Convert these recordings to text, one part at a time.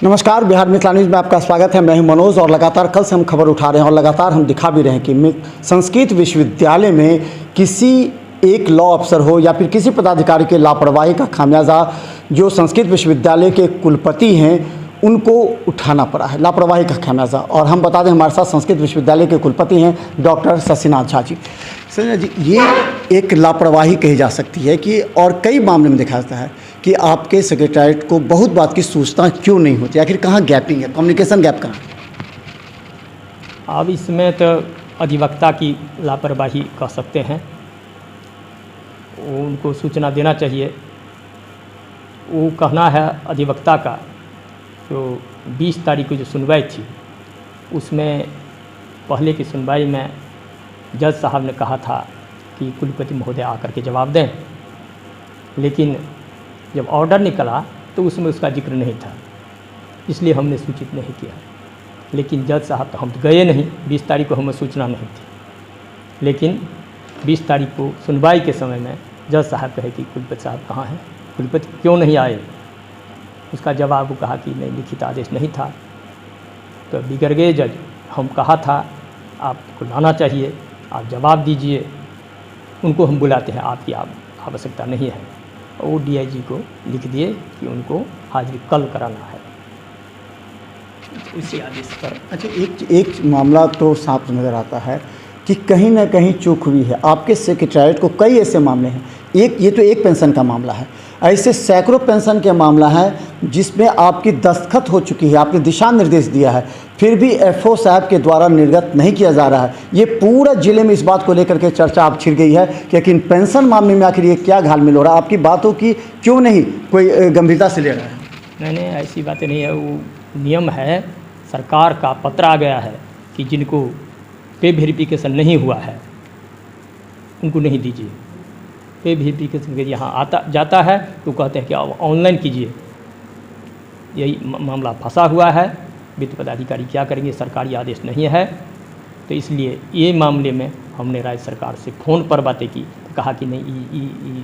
नमस्कार, बिहार मिथिला न्यूज़ में आपका स्वागत है। मैं हूं मनोज और लगातार कल से हम खबर उठा रहे हैं और लगातार हम दिखा भी रहे हैं कि संस्कृत विश्वविद्यालय में किसी एक लॉ अफसर हो या फिर किसी पदाधिकारी के लापरवाही का खामियाजा जो संस्कृत विश्वविद्यालय के कुलपति हैं उनको उठाना पड़ा है, लापरवाही का खामियाजा। और हम बता दें हमारे साथ संस्कृत विश्वविद्यालय के कुलपति हैं डॉक्टर शशिनाथ झा जी। शशिनाथ जी, ये एक लापरवाही कही जा सकती है कि और कई मामले में देखा जाता है कि आपके सेक्रेटरीट को बहुत बात की सूचना क्यों नहीं होती, आखिर कहाँ गैपिंग है, कम्युनिकेशन गैप कहाँ? अब इसमें तो अधिवक्ता की लापरवाही कह सकते हैं। उनको सूचना देना चाहिए। वो कहना है अधिवक्ता का, जो 20 तारीख को जो सुनवाई थी उसमें पहले की सुनवाई में जज साहब ने कहा था कि कुलपति महोदय आकर के जवाब दें, लेकिन जब ऑर्डर निकला तो उसमें उसका जिक्र नहीं था, इसलिए हमने सूचित नहीं किया। लेकिन जज साहब तो हम गए नहीं, 20 तारीख को हमें सूचना नहीं थी। लेकिन 20 तारीख को सुनवाई के समय में जज साहब कहे कि कुलपति साहब कहाँ हैं, कुलपति क्यों नहीं आए। उसका जवाब वो कहा कि नहीं, लिखित आदेश नहीं था। तो बिगड़ गए जज। हम कहा था आपको लाना चाहिए, आप जवाब दीजिए। उनको हम बुलाते हैं, आपकी आवश्यकता नहीं है। वो डीआईजी को लिख दिए कि उनको हाजिरी कल कराना है, इसी आदेश पर। अच्छा, एक मामला तो साफ नज़र आता है कि कहीं ना कहीं चूक हुई है आपके सेक्रेटरीट को। कई ऐसे मामले हैं, ये तो एक पेंशन का मामला है, ऐसे सैकड़ों पेंशन के मामला है जिसमें आपकी दस्तखत हो चुकी है, आपने दिशा निर्देश दिया है, फिर भी एफओ साहब के द्वारा निर्गत नहीं किया जा रहा है। ये पूरा जिले में इस बात को लेकर के चर्चा अब छिड़ गई है कि लेकिन पेंशन मामले में आखिर ये क्या घालमेल हो रहा है, आपकी बातों की क्यों नहीं कोई गंभीरता से ले रहा है? नहीं, ऐसी बातें नहीं है। वो नियम है, सरकार का पत्र आ गया है कि जिनको पे वेरिफिकेशन नहीं हुआ है उनको नहीं दीजिए। पे वेरिफिकेशन के यहाँ जाता है तो कहते हैं कि आप ऑनलाइन कीजिए। यही मामला फंसा हुआ है। वित्त पदाधिकारी क्या करेंगे, सरकारी आदेश नहीं है। तो इसलिए ये मामले में हमने राज्य सरकार से फ़ोन पर बातें की, कहा कि नहीं,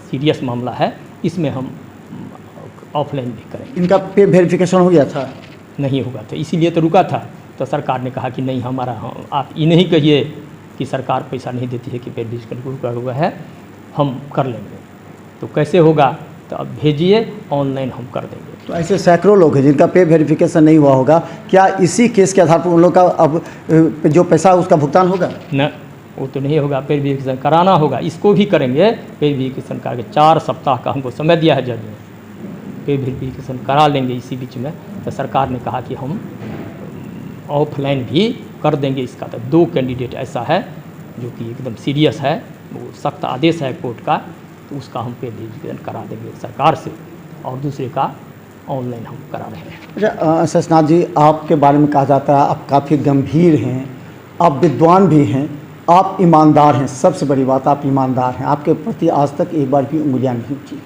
सीरियस मामला है, इसमें हम ऑफलाइन भी करेंगे। इनका पे वेरिफिकेशन हो गया था? नहीं होगा, तो इसीलिए तो रुका था। तो सरकार ने कहा कि नहीं, आप ये नहीं कहिए कि सरकार पैसा नहीं देती है कि पे वेरिफिकेशन रुका हुआ है, हम कर लेंगे। तो कैसे होगा, तो अब भेजिए, ऑनलाइन हम कर देंगे। तो ऐसे सैकड़ों लोग हैं जिनका पे वेरिफिकेशन नहीं हुआ होगा, क्या इसी केस के आधार पर उन लोग का अब जो पैसा उसका भुगतान होगा? न, वो तो नहीं होगा। पे वेरिफिकेशन कराना होगा, इसको भी करेंगे। पे वेरिफिकेशन करके 4 सप्ताह का हमको समय दिया है जज ने, पे वेरिफिकेशन करा लेंगे इसी बीच में। तो सरकार ने कहा कि हम ऑफलाइन भी कर देंगे। इसका तो 2 कैंडिडेट ऐसा है जो कि एकदम सीरियस है, वो सख्त आदेश है कोर्ट का, तो उसका हम पे वेरिफिकेशन करा देंगे सरकार से, और दूसरे का ऑनलाइन हम करा रहे हैं। अच्छा शशिनाथ जी, आपके बारे में कहा जाता है आप काफ़ी गंभीर हैं, आप विद्वान भी हैं, आप ईमानदार हैं। सबसे बड़ी बात, आप ईमानदार हैं, आपके प्रति आज तक एक बार भी उंगलियां नहीं उठी।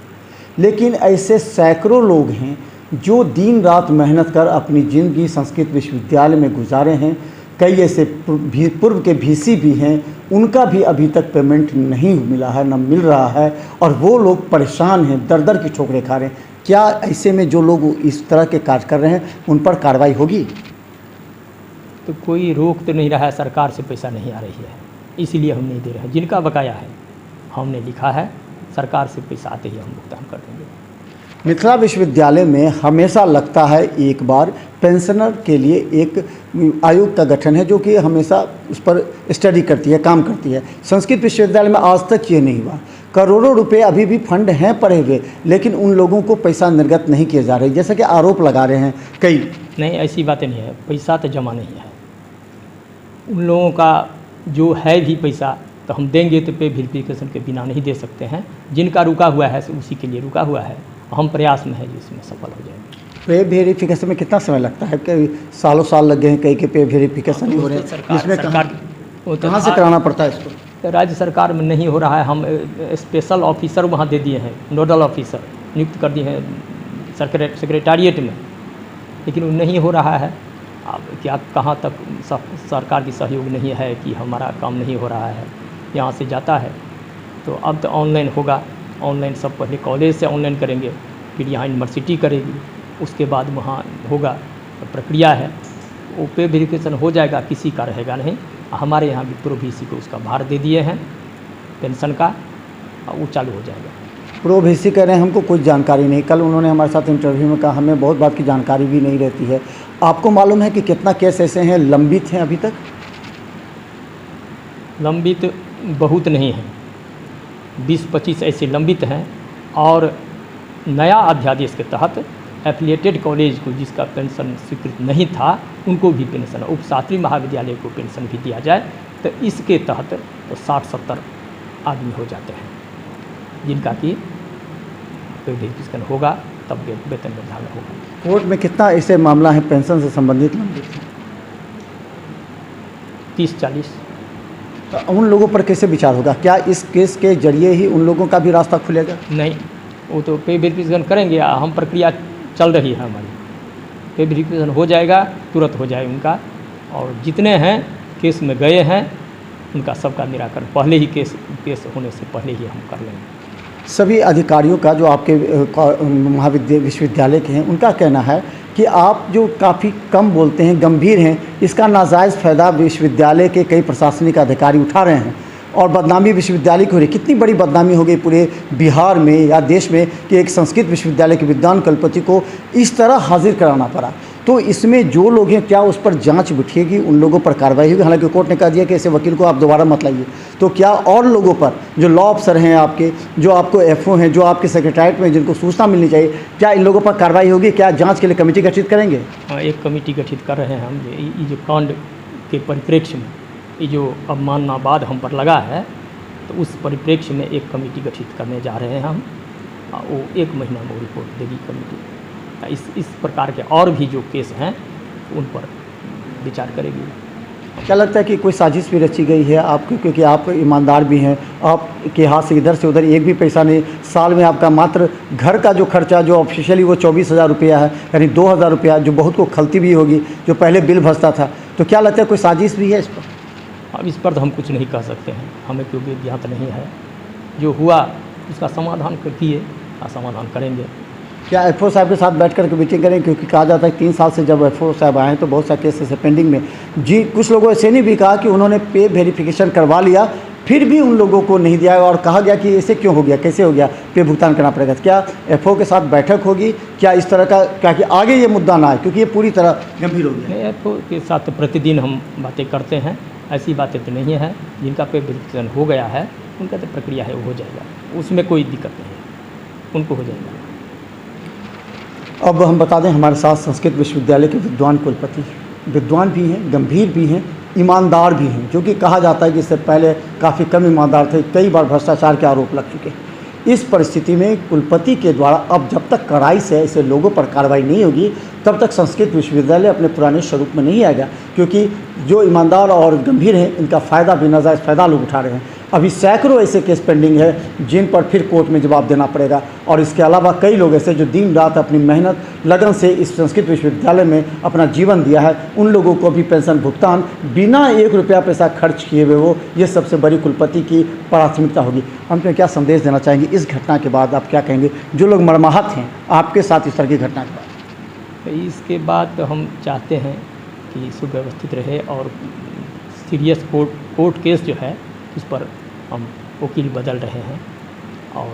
लेकिन ऐसे सैकड़ों लोग हैं जो दिन रात मेहनत कर अपनी ज़िंदगी संस्कृत विश्वविद्यालय में गुजारे हैं। कई ऐसे पूर्व के VC भी हैं, उनका भी अभी तक पेमेंट नहीं मिला है, न मिल रहा है, और वो लोग परेशान हैं, दर दर की ठोकरें खा रहे हैं। क्या ऐसे में जो लोग इस तरह के कार्य कर रहे हैं उन पर कार्रवाई होगी? तो कोई रोक तो नहीं रहा है, सरकार से पैसा नहीं आ रही है, इसीलिए हम नहीं दे रहे हैं। जिनका बकाया है हमने लिखा है, सरकार से पैसा आते ही हम भुगतान कर देंगे। मिथिला विश्वविद्यालय में हमेशा लगता है एक बार पेंशनर के लिए एक आयोग का गठन है जो कि हमेशा उस पर स्टडी करती है, काम करती है। संस्कृत विश्वविद्यालय में आज तक ये नहीं हुआ। करोड़ों रुपए अभी भी फंड हैं पड़े हुए, लेकिन उन लोगों को पैसा निर्गत नहीं किए जा रहे, जैसा कि आरोप लगा रहे हैं कई। नहीं, ऐसी बातें नहीं है, पैसा तो जमा नहीं है उन लोगों का। जो है भी पैसा तो हम देंगे, तो पे वेरिफिकेशन के बिना नहीं दे सकते हैं। जिनका रुका हुआ है उसी के लिए रुका हुआ है। हम प्रयास में है जिसमें सफल हो जाएंगे। पे वेरिफिकेशन में कितना समय लगता है? कई सालों साल लग गए हैं, कई के पे वेरिफिकेशन नहीं हो रहे हैं। इसमें कहाँ से कराना पड़ता है इसको? तो राज्य सरकार में नहीं हो रहा है। हम स्पेशल ऑफिसर वहाँ दे दिए हैं, नोडल ऑफिसर नियुक्त कर दिए हैं सेक्रेटारिएट में, लेकिन वो नहीं हो रहा है। अब क्या, कहाँ तक सरकार की सहयोग नहीं है कि हमारा काम नहीं हो रहा है। यहाँ से जाता है तो अब तो ऑनलाइन होगा। ऑनलाइन सब पहले कॉलेज से ऑनलाइन करेंगे, फिर यहाँ यूनिवर्सिटी करेगी, उसके बाद वहाँ होगा प्रक्रिया है, वो पे वेरिफिकेशन हो जाएगा, किसी का रहेगा नहीं। हमारे यहाँ भी प्रोवीसी को उसका भार दे दिए हैं पेंशन का, और वो चालू हो जाएगा। प्रोवीसी कह रहे हैं हमको कोई जानकारी नहीं। कल उन्होंने हमारे साथ इंटरव्यू में कहा हमें बहुत बात की जानकारी भी नहीं रहती है। आपको मालूम है कि कितना केस ऐसे हैं लंबित हैं अभी तक? लंबित बहुत नहीं है, 20-25 ऐसे लंबित हैं, और नया अध्यादेश के तहत एफिलिएटेड कॉलेज को जिसका पेंशन स्वीकृत नहीं था उनको भी पेंशन, उपशास्त्री महाविद्यालय को पेंशन भी दिया जाए, तो इसके तहत तो 60-70 आदमी हो जाते हैं जिनका कि वेरिफिकेशन होगा, तब वेतन निर्धारण होगा। कोर्ट में कितना ऐसे मामला है पेंशन से संबंधित लंबित हैं? 30-40। तो उन लोगों पर कैसे विचार होगा? क्या इस केस के जरिए ही उन लोगों का भी रास्ता खुलेगा? नहीं, वो तो पे वेरिफिकेशन करेंगे, हम प्रक्रिया चल रही है हमारी, पे वेरिफिकेशन हो जाएगा, तुरंत हो जाए उनका, और जितने हैं केस में गए हैं उनका सबका निराकरण पहले ही केस होने से पहले ही हम कर लेंगे। सभी अधिकारियों का जो आपके विश्वविद्यालय के हैं उनका कहना है कि आप जो काफ़ी कम बोलते हैं, गंभीर हैं, इसका नाजायज़ फ़ायदा विश्वविद्यालय के कई प्रशासनिक अधिकारी उठा रहे हैं और बदनामी विश्वविद्यालय की हो रही। कितनी बड़ी बदनामी हो गई पूरे बिहार में या देश में कि एक संस्कृत विश्वविद्यालय के विद्वान कुलपति को इस तरह हाजिर कराना पड़ा। तो इसमें जो लोग हैं क्या उस पर जांच बिठेगी, उन लोगों पर कार्रवाई होगी? हालांकि कोर्ट ने कह दिया कि ऐसे वकील को आप दोबारा मत लाइए। तो क्या और लोगों पर जो लॉ अफसर हैं आपके, जो आपको एफओ हैं, जो आपके सेक्रेटरीट में जिनको सूचना मिलनी चाहिए, क्या इन लोगों पर कार्रवाई होगी? क्या जाँच के लिए कमेटी गठित करेंगे? हाँ, एक कमेटी गठित कर रहे हैं हम। ये जो कांड के परिप्रेक्ष्य में ये जो अवमाननावाद हम पर लगा है, तो उस परिप्रेक्ष्य में एक कमेटी गठित करने जा रहे हैं हम, वो 1 महीना में रिपोर्ट देगी कमेटी। इस प्रकार के और भी जो केस हैं उन पर विचार करेगी। क्या लगता है कि कोई साजिश भी रची गई है आपको? क्योंकि आप ईमानदार भी हैं, आपके हाथ से इधर से उधर एक भी पैसा नहीं, साल में आपका मात्र घर का जो खर्चा जो ऑफिशियली वो 24,000 रुपया है, यानी 2,000 रुपया, जो बहुत को खलती भी होगी, जो पहले बिल भरता था। तो क्या लगता है कोई साजिश भी है इस पर? अब इस पर तो हम कुछ नहीं कह सकते हैं, हमें क्योंकि ज्ञात नहीं है। जो हुआ उसका समाधान किए, समाधान करेंगे। क्या एफओ साहब के साथ बैठ कर के मीटिंग करें? क्योंकि कहा जाता है 3 साल से जब एफओ साहब आए हैं तो बहुत सारे केसेस है पेंडिंग में। जी, कुछ लोगों ऐसे ने भी कहा कि उन्होंने पे वेरिफिकेशन करवा लिया, फिर भी उन लोगों को नहीं दिया, और कहा गया कि ऐसे क्यों हो गया, कैसे हो गया, पे भुगतान करना पड़ेगा। क्या एफओ के साथ बैठक होगी? क्या इस तरह का, क्या कि आगे ये मुद्दा ना आए, क्योंकि ये पूरी तरह गंभीर हो गया? एफओ के साथ प्रतिदिन हम बातें करते हैं, ऐसी बातें तो नहीं है। जिनका पे वेरिफिकेशन हो गया है उनका तो प्रक्रिया है, वो हो जाएगा, उसमें कोई दिक्कत नहीं है, उनको हो जाएगा। अब हम बता दें हमारे साथ संस्कृत विश्वविद्यालय के विद्वान कुलपति, विद्वान भी हैं, गंभीर भी हैं, ईमानदार भी हैं, जो कि कहा जाता है कि इससे पहले काफ़ी कम ईमानदार थे, कई बार भ्रष्टाचार के आरोप लग चुके हैं। इस परिस्थिति में कुलपति के द्वारा अब जब तक कड़ाई से ऐसे लोगों पर कार्रवाई नहीं होगी तब तक संस्कृत विश्वविद्यालय अपने पुराने स्वरूप में नहीं आएगा, क्योंकि जो ईमानदार और गंभीर हैं इनका फ़ायदा भी नाजायज़ फ़ायदा लोग उठा रहे हैं। अभी सैकड़ों ऐसे केस पेंडिंग है जिन पर फिर कोर्ट में जवाब देना पड़ेगा, और इसके अलावा कई लोग ऐसे जो दिन रात अपनी मेहनत लगन से इस संस्कृत विश्वविद्यालय में अपना जीवन दिया है, उन लोगों को भी पेंशन भुगतान बिना 1 रुपया पैसा खर्च किए हुए हो, ये सबसे बड़ी कुलपति की प्राथमिकता होगी। अंत में क्या संदेश देना चाहेंगे इस घटना के बाद? आप क्या कहेंगे जो लोग मर्माहत हैं आपके साथ इस तरह की घटना के बाद? इसके बाद तो हम चाहते हैं कि सुव्यवस्थित रहे, और सीरियस कोर्ट केस जो है उस पर हम वकील बदल रहे हैं, और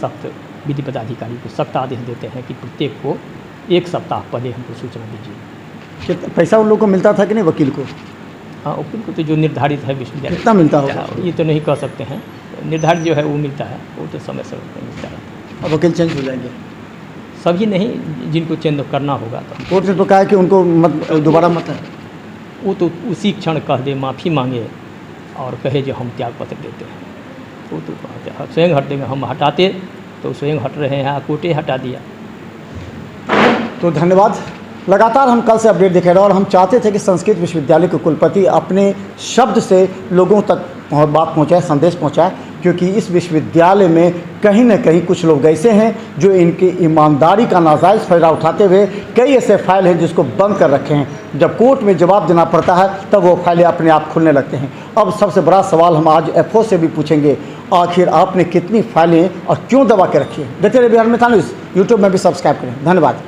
सख्त विधि पदाधिकारी को सख्त आदेश देते हैं कि प्रत्येक को 1 सप्ताह पहले हमको सूचना दीजिए। कितना पैसा उन लोगों को मिलता था कि नहीं वकील को? हाँ, वकील को तो जो निर्धारित है विश्वविद्यालय, कितना मिलता होगा ये तो नहीं कह सकते हैं, निर्धारित जो है वो मिलता है, वो तो समय समय पर मिलता है। अब वकील चेंज हो जाएंगे? सभी नहीं, जिनको चेंज करना होगा। तो कोर्ट ने तो कहा है कि उनको मत दोबारा मत है, वो तो उसी क्षण कह दे, माफ़ी मांगे और कहे जो हम त्यागपत्र देते हैं, वो तो स्वयं हट देंगे। हम हटाते तो स्वयं हट रहे हैं, कोर्टे हटा दिया। तो धन्यवाद। लगातार हम कल से अपडेट दिखा रहे हैं, और हम चाहते थे कि संस्कृत विश्वविद्यालय के कुलपति अपने शब्द से लोगों तक बात पहुंचाए, संदेश पहुंचाए, क्योंकि इस विश्वविद्यालय में कहीं न कहीं कुछ लोग ऐसे हैं जो इनकी ईमानदारी का नाजायज़ फ़ायदा उठाते हुए कई ऐसे फाइल हैं जिसको बंद कर रखे हैं। जब कोर्ट में जवाब देना पड़ता है तब वो फाइलें अपने आप खुलने लगते हैं। अब सबसे बड़ा सवाल हम आज एफओ से भी पूछेंगे, आखिर आपने कितनी फाइलें और क्यों दबा के रखी है? देखते रहिए बिहार में था न्यूज़, यूट्यूब में भी सब्सक्राइब करें। धन्यवाद।